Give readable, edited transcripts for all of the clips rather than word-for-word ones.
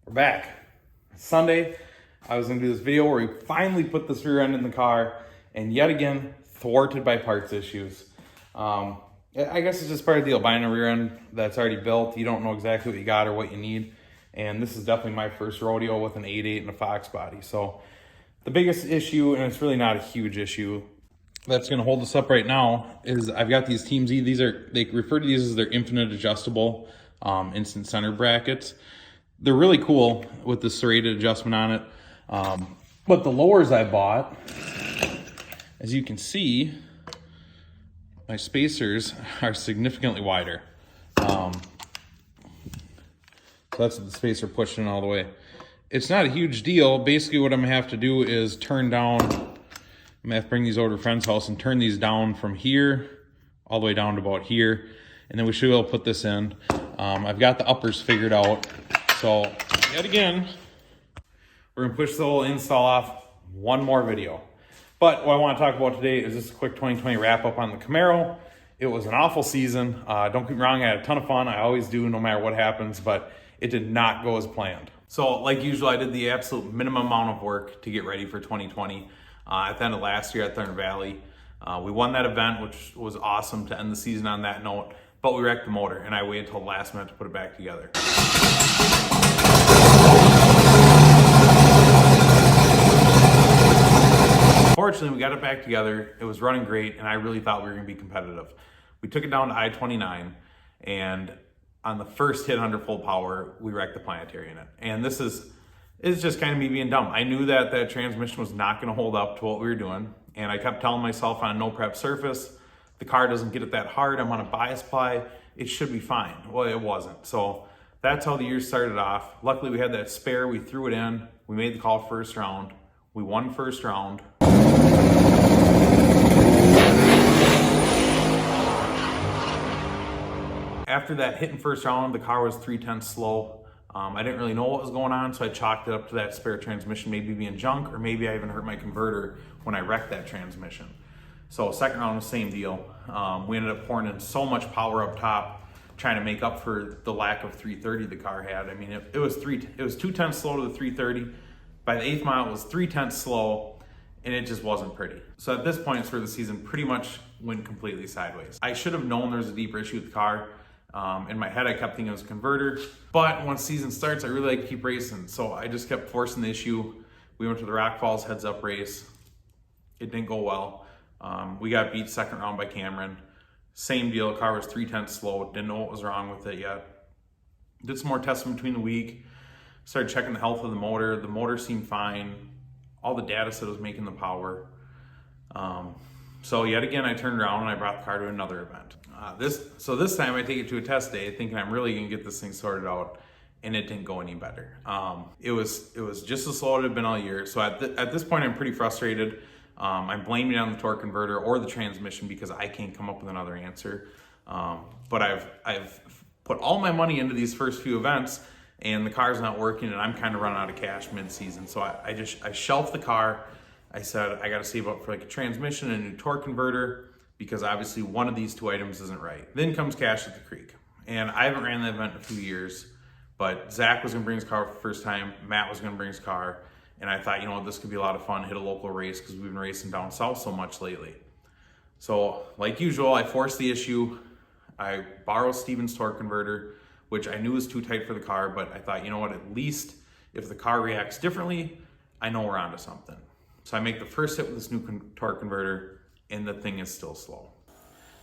We're back. Sunday, I was gonna do this video where we finally put this rear end in the car, and yet again, thwarted by parts issues. I guess it's just part of the deal, buying a rear end that's already built. You don't know exactly what you got or what you need. And this is definitely my first rodeo with an 8.8 and a Fox body. So the biggest issue, and it's really not a huge issue, that's gonna hold us up right now is I've got these Team Z. They refer to these as their infinite adjustable instant center brackets. They're really cool with the serrated adjustment on it. But the lowers I bought, as you can see, my spacers are significantly wider. So that's the spacer pushing all the way. It's not a huge deal. Basically what I'm gonna have to do is turn down, I'm gonna have to bring these over to a friend's house and turn these down from here all the way down to about here. And then we should be able to put this in. I've got the uppers figured out. So yet again, we're gonna push the whole install off one more video. But what I wanna talk about today is just a quick 2020 wrap up on the Camaro. It was an awful season. Don't get me wrong, I had a ton of fun. I always do, no matter what happens, but it did not go as planned. So like usual, I did the absolute minimum amount of work to get ready for 2020. At the end of last year at Thunder Valley, we won that event, which was awesome to end the season on that note, but we wrecked the motor and I waited till the last minute to put it back together. Fortunately, we got it back together. It was running great, and I really thought we were gonna be competitive. We took it down to I-29, and on the first hit under full power, we wrecked the planetary in it. And this is just kind of me being dumb. I knew that that transmission was not gonna hold up to what we were doing, and I kept telling myself on a no prep surface, the car doesn't get it that hard, I'm on a bias ply, it should be fine. Well, it wasn't. So that's how the year started off. Luckily, we had that spare, we threw it in, we made the call first round, we won first round. After that hit in first round, the car was 3/10 slow. I didn't really know what was going on, so I chalked it up to that spare transmission maybe being junk, or maybe I even hurt my converter when I wrecked that transmission. So second round was the same deal. We ended up pouring in so much power up top, trying to make up for the lack of 330 the car had. I mean, it was 2/10 slow to the 330. By the 8th mile, it was 3/10 slow, and it just wasn't pretty. So at this point for the season, pretty much went completely sideways. I should have known there was a deeper issue with the car. In my head, I kept thinking it was a converter, but once season starts, I really like to keep racing. So I just kept forcing the issue. We went to the Rock Falls heads up race. It didn't go well. We got beat second round by Cameron. Same deal, car was 3/10 slow. Didn't know what was wrong with it yet. Did some more testing between the week. Started checking the health of the motor. The motor seemed fine. All the data said it was making the power. So yet again, I turned around and I brought the car to another event. This time I take it to a test day thinking I'm really gonna get this thing sorted out, and it didn't go any better. It was just as slow as it had been all year. So at this point, I'm pretty frustrated. I'm blaming it on the torque converter or the transmission because I can't come up with another answer. But I've put all my money into these first few events, and the car's not working, and I'm kind of running out of cash mid-season. So I shelved the car. I said, I got to save up for like a transmission and a new torque converter, because obviously one of these two items isn't right. Then comes Cash at the Creek. And I haven't ran that event in a few years, but Zach was gonna bring his car for the first time, Matt was gonna bring his car, and I thought, you know what, this could be a lot of fun, hit a local race, because we've been racing down south so much lately. So like usual, I forced the issue. I borrowed Steven's torque converter, which I knew was too tight for the car, but I thought, you know what, at least if the car reacts differently, I know we're onto something. So I make the first hit with this new torque converter, and the thing is still slow.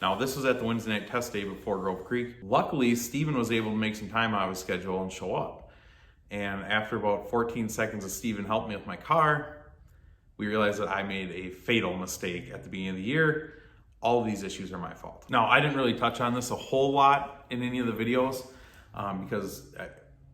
Now this was at the Wednesday night test day before Grove Creek. Luckily, Steven was able to make some time out of his schedule and show up. And after about 14 seconds of Steven helped me with my car, we realized that I made a fatal mistake at the beginning of the year. All of these issues are my fault. Now, I didn't really touch on this a whole lot in any of the videos because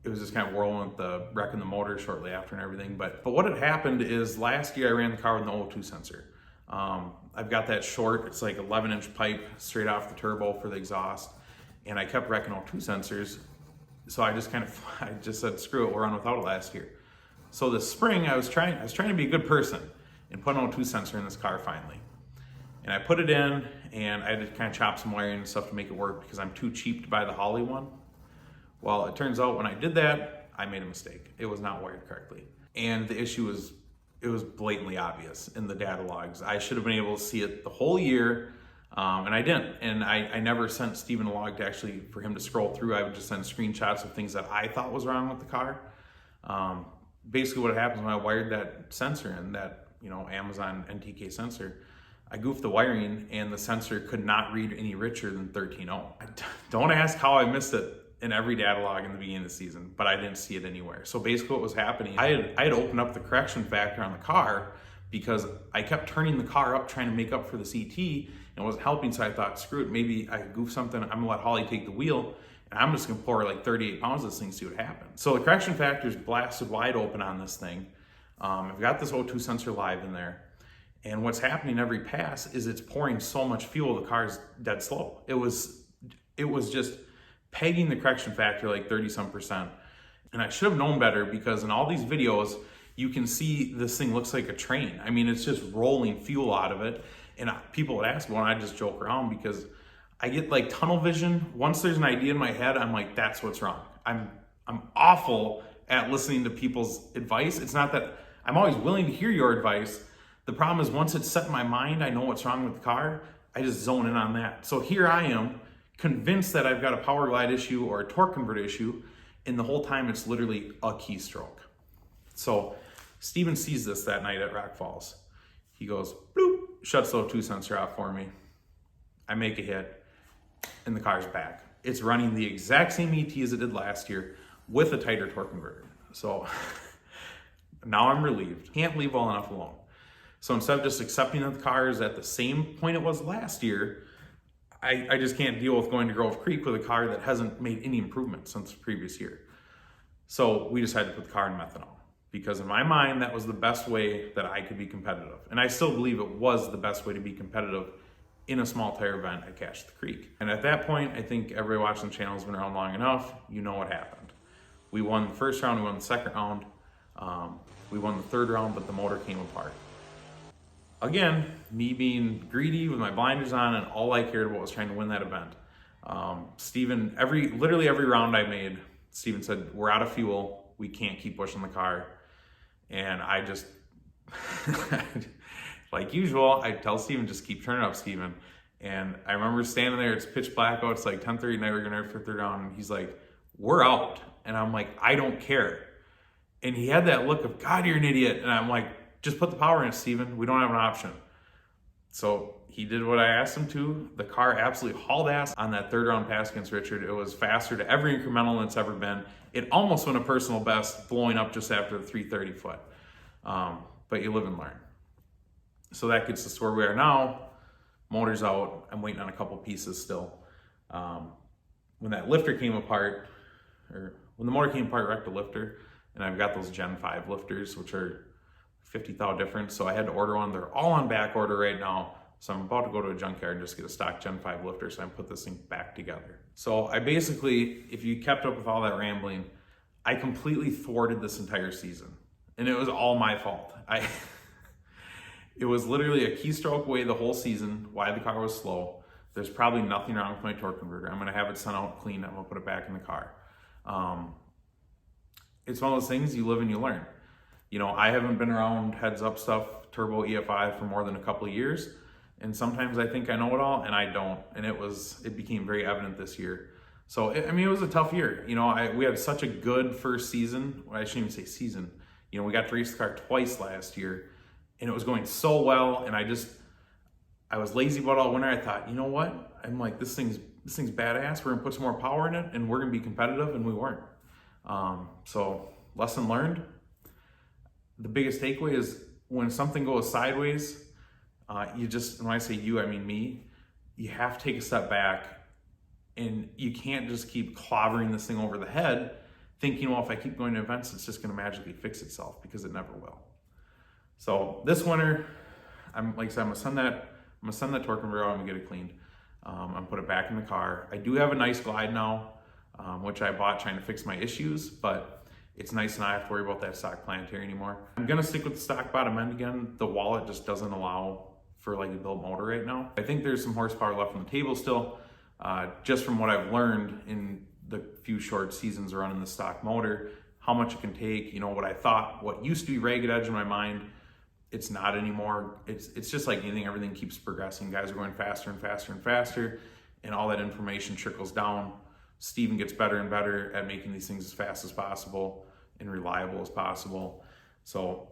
it was just kind of whirling with the wrecking the motor shortly after and everything. But what had happened is last year I ran the car with an O2 sensor. I've got that short, it's like 11-inch pipe straight off the turbo for the exhaust. And I kept wrecking O2 sensors. So I just said, screw it, we'll run without it last year. So this spring I was trying to be a good person and put an O2 sensor in this car finally. And I put it in, and I had to kind of chop some wiring and stuff to make it work because I'm too cheap to buy the Holly one. Well, it turns out when I did that, I made a mistake. It was not wired correctly. And the issue was, it was blatantly obvious in the data logs. I should have been able to see it the whole year, and I didn't. And I never sent Steven a log to actually, for him to scroll through. I would just send screenshots of things that I thought was wrong with the car. Basically what happens when I wired that sensor in, that Amazon NTK sensor, I goofed the wiring and the sensor could not read any richer than 13.0. Don't ask how I missed it in every data log in the beginning of the season, but I didn't see it anywhere. So basically what was happening, I had opened up the correction factor on the car because I kept turning the car up trying to make up for the CT and it wasn't helping, so I thought, screw it, maybe I goofed something, I'm gonna let Holly take the wheel and I'm just gonna pour like 38 pounds of this thing, see what happens. So the correction factor is blasted wide open on this thing. I've got this O2 sensor live in there. And what's happening every pass is it's pouring so much fuel, the car's dead slow. It was just pegging the correction factor like 30-some%. And I should have known better because in all these videos, you can see this thing looks like a train. I mean, it's just rolling fuel out of it. And people would ask me, well, I just joke around because I get like tunnel vision. Once there's an idea in my head, I'm like, that's what's wrong. I'm awful at listening to people's advice. It's not that I'm always willing to hear your advice. The problem is once it's set in my mind, I know what's wrong with the car, I just zone in on that. So here I am, convinced that I've got a power glide issue or a torque converter issue, and the whole time it's literally a keystroke. So Steven sees this that night at Rock Falls. He goes, bloop, shuts the O2 sensor off for me. I make a hit, and the car's back. It's running the exact same ET as it did last year with a tighter torque converter. So now I'm relieved. Can't leave well enough alone. So instead of just accepting that the car is at the same point it was last year, I just can't deal with going to Grove Creek with a car that hasn't made any improvement since the previous year. So we decided to put the car in methanol because in my mind, that was the best way that I could be competitive. And I still believe it was the best way to be competitive in a small tire event at Cache the Creek. And at that point, I think everybody watching the channel has been around long enough, you know what happened. We won the first round, we won the second round, we won the third round, but the motor came apart. Again, me being greedy with my blinders on, and all I cared about was trying to win that event. Steven, literally every round I made, Steven said, we're out of fuel, we can't keep pushing the car. And I just, like usual, I tell Steven, just keep turning up, Steven. And I remember standing there, it's pitch black out, it's like 10:30 at night, we're gonna for third round, and he's like, we're out. And I'm like, I don't care. And he had that look of, God, you're an idiot. And I'm like, just put the power in it, Steven. We don't have an option. So he did what I asked him to. The car absolutely hauled ass on that third round pass against Richard. It was faster to every incremental than it's ever been. It almost went a personal best, blowing up just after the 330 foot. But you live and learn. So that gets us to where we are now. Motor's out. I'm waiting on a couple pieces still. When that lifter came apart, or when the motor came apart, wrecked the lifter, and I've got those Gen 5 lifters, which are 50 thou difference, so I had to order one. They're all on back order right now. So I'm about to go to a junkyard and just get a stock Gen 5 lifter so I can put this thing back together. So I basically, if you kept up with all that rambling, I completely thwarted this entire season. And it was all my fault. It was literally a keystroke away the whole season, why the car was slow. There's probably nothing wrong with my torque converter. I'm gonna have it sent out clean, I'm gonna put it back in the car. It's one of those things, you live and you learn. You know, I haven't been around heads up stuff, turbo EFI for more than a couple of years. And sometimes I think I know it all and I don't. And it became very evident this year. So, it was a tough year. You know, we had such a good first season. Well, I shouldn't even say season. You know, we got to race the car twice last year and it was going so well. And I was lazy about all winter. I thought, you know what? I'm like, this thing's badass. We're gonna put some more power in it and we're gonna be competitive, and we weren't. So lesson learned. The biggest takeaway is when something goes sideways, when I say you, I mean me, you have to take a step back and you can't just keep clobbering this thing over the head thinking, well, if I keep going to events, it's just gonna magically fix itself, because it never will. So this winter, I'm gonna send that torque converter out, I'm gonna get it cleaned. I'm gonna put it back in the car. I do have a nice glide now, which I bought trying to fix my issues, but it's nice and I have to worry about that stock planetary anymore. I'm gonna stick with the stock bottom end again. The wallet just doesn't allow for like a built motor right now. I think there's some horsepower left on the table still, just from what I've learned in the few short seasons running the stock motor. how much it can take, what I thought, what used to be ragged edge in my mind, it's not anymore. It's just like anything, everything keeps progressing. Guys are going faster and faster and faster, and all that information trickles down. Steven gets better and better at making these things as fast as possible and reliable as possible. So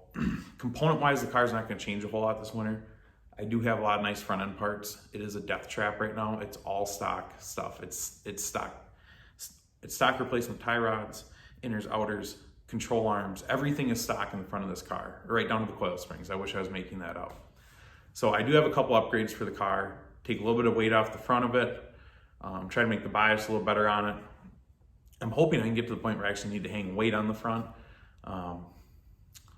component-wise, the car's not gonna change a whole lot this winter. I do have a lot of nice front end parts. It is a death trap right now. It's all stock stuff. It's stock. It's stock replacement tie rods, inners, outers, control arms. Everything is stock in the front of this car, right down to the coil springs. I wish I was making that up. So I do have a couple upgrades for the car. Take a little bit of weight off the front of it. Try to make the bias a little better on it. I'm hoping I can get to the point where I actually need to hang weight on the front.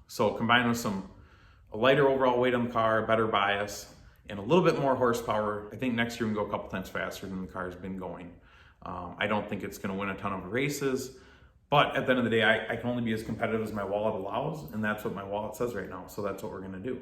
So combined with a lighter overall weight on the car, better bias, and a little bit more horsepower, I think next year we can go a couple times faster than the car's been going. I don't think it's going to win a ton of races, but at the end of the day, I can only be as competitive as my wallet allows, and that's what my wallet says right now, so that's what we're going to do.